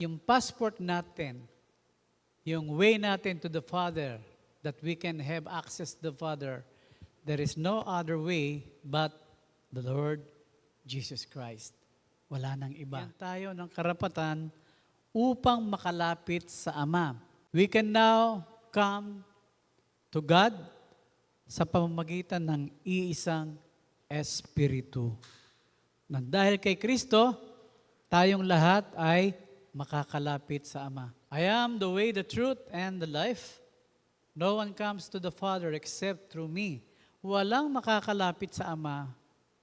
Yung passport natin, yung way natin to the Father, that we can have access to the Father, there is no other way but the Lord Jesus Christ. Wala nang iba. Yan tayo ng karapatan upang makalapit sa Ama. We can now come to God sa pamamagitan ng iisang Espiritu. Nang dahil kay Kristo, tayong lahat ay makakalapit sa Ama. I am the way, the truth, and the life. No one comes to the Father except through me. Walang makakalapit sa Ama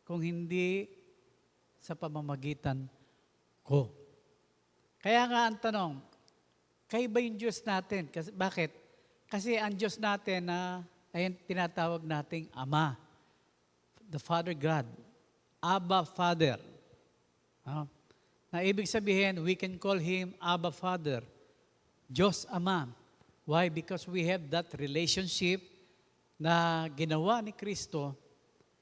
kung hindi sa pamamagitan ko. Kaya nga ang tanong, kayo ba yung Diyos natin? Kasi, bakit? Kasi ang Diyos natin ay tinatawag nating Ama. The Father God. Abba Father. Na ibig sabihin, we can call Him Abba Father. Diyos Ama. Why? Because we have that relationship na ginawa ni Kristo,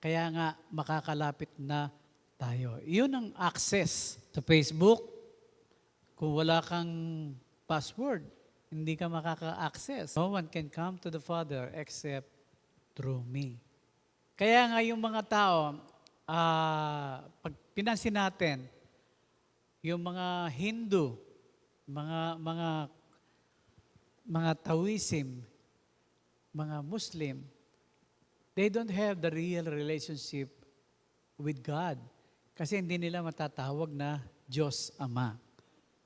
kaya nga makakalapit na tayo. Yun ang access sa Facebook. Kung wala kang password, hindi ka makaka-access. No one can come to the Father except through me. Kaya nga yung mga tao, pag pinansin natin, yung mga Hindu, mga Taoism, mga Muslim, they don't have the real relationship with God. Kasi hindi nila matatawag na Diyos Ama.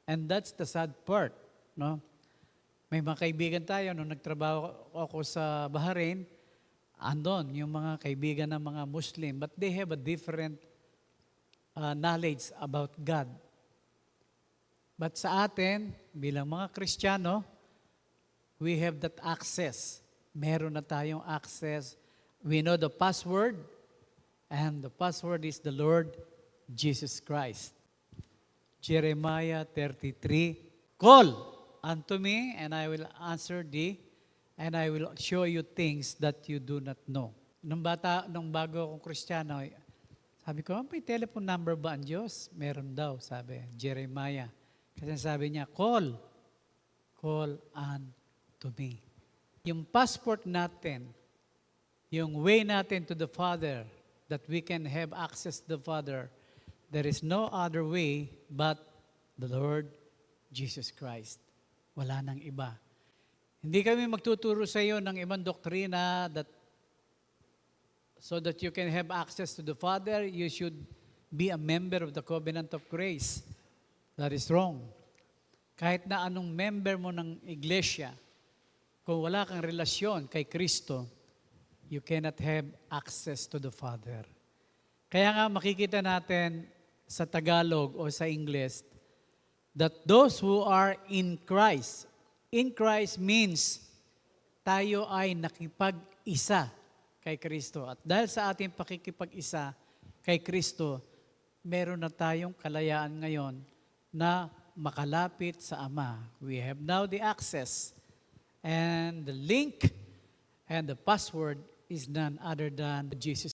And that's the sad part. No? May mga kaibigan tayo, nung nagtrabaho ako sa Bahrain, andon yung mga kaibigan ng mga Muslim, but they have a different knowledge about God. But sa atin, bilang mga Kristiyano, we have that access. Meron na tayong access. We know the password, and the password is the Lord Jesus Christ. Jeremiah 33, Call unto me, and I will answer thee, and I will show you things that you do not know. Nung bago akong Kristiyano, sabi ko, may telephone number ba ang Diyos? Meron daw, sabi, Jeremiah. Kasi sabi niya, call unto me. Yung passport natin, yung way natin to the Father, that we can have access to the Father, there is no other way but the Lord Jesus Christ. Wala nang iba. Hindi kami magtuturo sa iyo ng ibang doktrina so that you can have access to the Father, you should be a member of the Covenant of Grace. That is wrong. Kahit na anong member mo ng iglesia, kung wala kang relasyon kay Kristo, you cannot have access to the Father. Kaya nga makikita natin sa Tagalog o sa English that those who are in Christ means tayo ay nakipag-isa kay Kristo. At dahil sa ating pakikipag-isa kay Kristo, meron na tayong kalayaan ngayon na makalapit sa Ama. We have now the access, and the link and the password is none other than Jesus